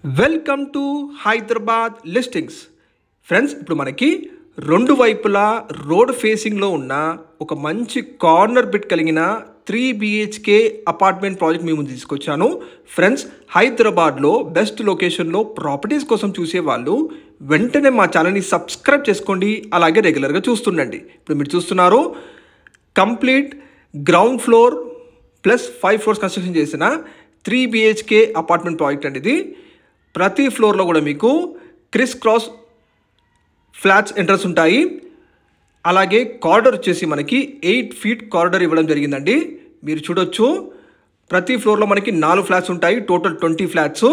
Welcome to Hyderabad listings. Friends, ఇప్పుడు మనకి రెండు వైపులా రోడ్ ఫేసింగ్లో ఉన్న ఒక మంచి కార్నర్ బిట్ కలిగిన 3 BHK అపార్ట్మెంట్ ప్రాజెక్ట్ మీ ముందు తీసుకొచ్చాను. ఫ్రెండ్స్, హైదరాబాద్లో బెస్ట్ లొకేషన్లో ప్రాపర్టీస్ కోసం చూసేవాళ్ళు వెంటనే మా ఛానల్ని సబ్స్క్రైబ్ చేసుకోండి, అలాగే రెగ్యులర్గా చూస్తుండండి. ఇప్పుడు మీరు చూస్తున్నారు complete ground floor plus 5 floors construction చేసిన 3 BHK అపార్ట్మెంట్ ప్రాజెక్ట్ అండి ఇది. ప్రతి ఫ్లోర్లో కూడా మీకు క్రిస్ క్రాస్ ఫ్లాట్స్ ఎంట్రన్స్ ఉంటాయి. అలాగే కారిడార్ వచ్చేసి మనకి 8 feet కారిడార్ ఇవ్వడం జరిగిందండి. మీరు చూడొచ్చు, ప్రతి ఫ్లోర్లో మనకి 4 ఫ్లాట్స్ ఉంటాయి, total 20 flats.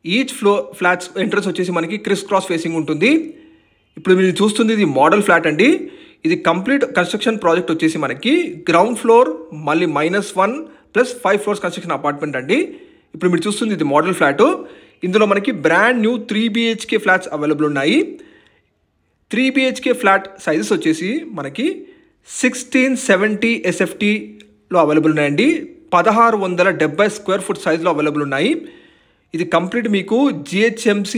Each flats entrance వచ్చేసి మనకి క్రిస్ క్రాస్ ఫేసింగ్ ఉంటుంది. ఇప్పుడు మీరు చూస్తుంది ఇది మోడల్ ఫ్లాట్ అండి. ఇది కంప్లీట్ కన్స్ట్రక్షన్ ప్రాజెక్ట్ వచ్చేసి మనకి గ్రౌండ్ ఫ్లోర్ మళ్ళీ -1 ప్లస్ 5 ఫ్లోర్స్ కన్స్ట్రక్షన్ అపార్ట్మెంట్ అండి. ఇప్పుడు మీరు చూస్తుంది ఇది మోడల్ ఫ్లాట్. ఇందులో మనకి brand new 3 BHK flats available ఉన్నాయి. 3 BHK ఫ్లాట్ సైజెస్ వచ్చేసి మనకి 1670 SFTలో అవైలబుల్ ఉన్నాయండి. 1670 స్క్వేర్ ఫుట్ సైజులో అవైలబుల్ ఉన్నాయి. ఇది కంప్లీట్ మీకు GHMC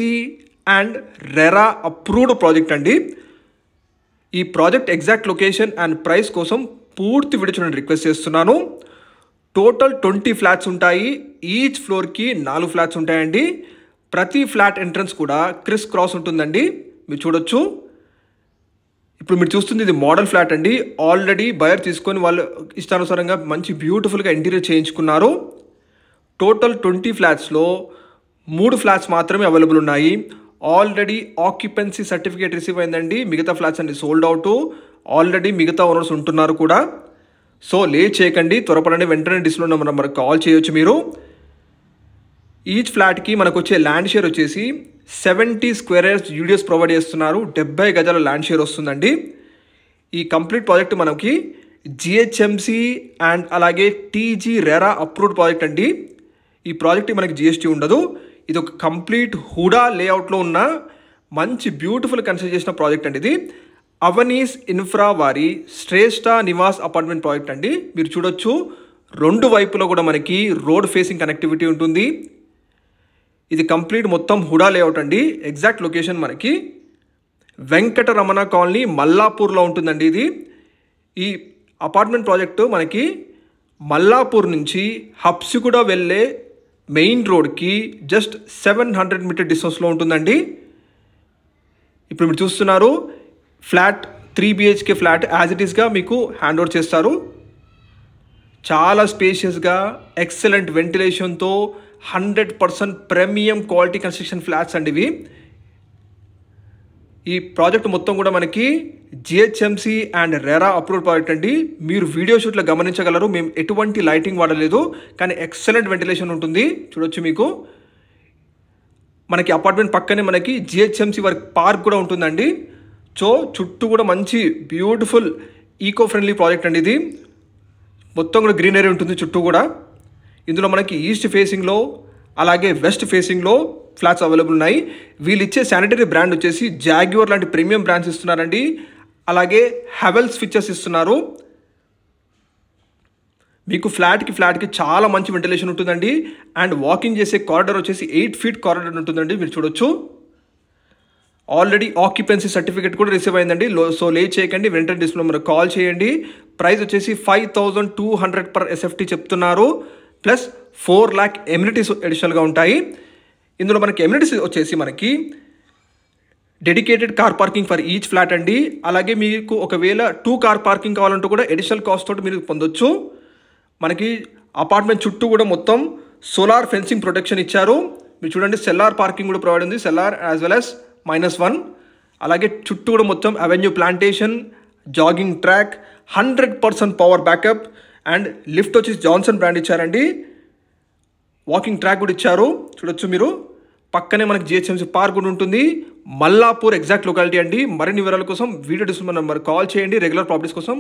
and RERA approved project అండి. ఈ project exact location and price కోసం పూర్తి వీడియో చూడండి రిక్వెస్ట్ చేస్తున్నాను. టోటల్ 20 ఫ్లాట్స్ ఉంటాయి. ఈచ్ ఫ్లోర్కి 4 ఫ్లాట్స్ ఉంటాయండి. ప్రతి ఫ్లాట్ ఎంట్రన్స్ కూడా క్రిస్ క్రాస్ ఉంటుందండి, మీరు చూడొచ్చు. ఇప్పుడు మీరు చూస్తుంది ఇది మోడల్ ఫ్లాట్ అండి. ఆల్రెడీ బయర్ తీసుకొని వాళ్ళు ఇష్టానుసారంగా మంచి బ్యూటిఫుల్గా ఇంటీరియర్ చేయించుకున్నారు. టోటల్ 20 ఫ్లాట్స్లో 3 ఫ్లాట్స్ మాత్రమే అవైలబుల్ ఉన్నాయి. ఆల్రెడీ ఆక్యుపెన్సీ సర్టిఫికేట్ రిసీవ్ అయిందండి. మిగతా ఫ్లాట్స్ అన్ని సోల్డ్ అవుట్. ఆల్రెడీ మిగతా ఓనర్స్ ఉంటున్నారు కూడా. సో లేట్ చేయకండి, త్వరపడండి, వెంటనే డిస్ప్లే నెంబర్ మనకు కాల్ చేయొచ్చు మీరు. ఈచ్ ఫ్లాట్కి మనకు వచ్చే ల్యాండ్ షేర్ వచ్చేసి 70 స్క్వేర్ యార్డ్స్ యూడిఎస్ ప్రొవైడ్ చేస్తున్నారు. 70 గజాల ల్యాండ్ షేర్ వస్తుందండి. ఈ కంప్లీట్ ప్రాజెక్ట్ మనకి GHMC అండ్ అలాగే TG రెరా అప్రూవ్డ్ ప్రాజెక్ట్ అండి. ఈ ప్రాజెక్ట్ మనకి GST ఉండదు. ఇది ఒక కంప్లీట్ హుడా లేఅవుట్లో ఉన్న మంచి బ్యూటిఫుల్ కన్స్ట్రక్ట్ చేసిన ప్రాజెక్ట్ అండి. ఇది అవనీస్ ఇన్ఫ్రా వారి శ్రేష్ఠ నివాస్ అపార్ట్మెంట్ ప్రాజెక్ట్ అండి. మీరు చూడొచ్చు, రెండు వైపులో కూడా మనకి రోడ్ ఫేసింగ్ కనెక్టివిటీ ఉంటుంది. ఇది కంప్లీట్ మొత్తం హుడా లేఅవుట్ అండి. ఎగ్జాక్ట్ లొకేషన్ మనకి వెంకటరమణ కాలనీ మల్లాపూర్లో ఉంటుందండి. ఇది ఈ అపార్ట్మెంట్ ప్రాజెక్టు మనకి మల్లాపూర్ నుంచి హబ్సిగూడ వెళ్ళే మెయిన్ రోడ్కి జస్ట్ 700 మీటర్ డిస్టెన్స్లో ఉంటుందండి. ఇప్పుడు మీరు చూస్తున్నారు flat 3 BHK flat as it ఈస్గా మీకు హ్యాండ్ ఓవర్ చేస్తారు. చాలా స్పేషియస్గా ఎక్సలెంట్ వెంటిలేషన్తో 100% ప్రీమియం క్వాలిటీ కన్స్ట్రక్షన్ ఫ్లాట్స్ అండి ఇవి. ఈ ప్రాజెక్ట్ మొత్తం కూడా మనకి GHMC and RERA approved project అండి. మీరు వీడియో షూట్లో గమనించగలరు, మేము ఎటువంటి లైటింగ్ వాడలేదు, కానీ ఎక్సలెంట్ వెంటిలేషన్ ఉంటుంది. చూడొచ్చు, మీకు మనకి అపార్ట్మెంట్ పక్కనే మనకి GHMC వారి పార్క్ కూడా ఉంటుందండి. సో చుట్టూ కూడా మంచి బ్యూటిఫుల్ ఈకో ఫ్రెండ్లీ ప్రాజెక్ట్ అండి ఇది. మొత్తం కూడా గ్రీనరీ ఉంటుంది చుట్టూ కూడా. ఇందులో మనకి ఈస్ట్ ఫేసింగ్లో అలాగే వెస్ట్ ఫేసింగ్లో ఫ్లాట్స్ అవైలబుల్ ఉన్నాయి. వీళ్ళు ఇచ్చే శానిటరీ బ్రాండ్ వచ్చేసి జాగ్యూర్ లాంటి ప్రీమియం బ్రాండ్స్ ఇస్తున్నారండి. అలాగే హెవెల్స్ ఫీచర్స్ ఇస్తున్నారు. మీకు ఫ్లాట్కి చాలా మంచి వెంటిలేషన్ ఉంటుందండి. అండ్ వాకింగ్ చేసే కారిడార్ వచ్చేసి 8 feet కారిడార్ ఉంటుందండి, మీరు చూడొచ్చు. ఆల్రెడీ ఆక్యుపెన్సీ సర్టిఫికేట్ కూడా రిసీవ్ అయిందండి. సో లేట్ చేయకండి, వెంటనే డిస్ప్లే నెంబర్ కాల్ చేయండి. ప్రైస్ వచ్చేసి 5200 per SFT చెప్తున్నారు. ప్లస్ 4 lakh ఎమ్యూనిటీస్ అడిషనల్గా ఉంటాయి. ఇందులో మనకి ఎమ్యూనిటీస్ వచ్చేసి మనకి dedicated car parking for each flat అండి. అలాగే మీకు ఒకవేళ 2 కార్ పార్కింగ్ కావాలంటూ కూడా అడిషనల్ కాస్ట్ తోటి మీరు పొందొచ్చు. మనకి అపార్ట్మెంట్ చుట్టూ కూడా మొత్తం సోలార్ ఫెన్సింగ్ ప్రొటెక్షన్ ఇచ్చారు. మీరు చూడండి, సెల్లార్ పార్కింగ్ కూడా ప్రొవైడ్ ఉంది, సెల్లార్ యాజ్ వెల్ యాజ్ -1. అలాగే చుట్టూ కూడా మొత్తం avenue plantation, jogging track, 100% power backup and lift వచ్చి జాన్సన్ బ్రాండ్ ఇచ్చారండి. వాకింగ్ ట్రాక్ కూడా ఇచ్చారు, చూడొచ్చు మీరు. పక్కనే మనకి GHMC పార్క్ కూడా ఉంటుంది. మల్లాపూర్ ఎగ్జాక్ట్ లొకాలిటీ అండి. మరిన్ని వివరాల కోసం వీడియో డిస్ప్లే నెంబర్ కాల్ చేయండి. రెగ్యులర్ ప్రాపర్టీస్ కోసం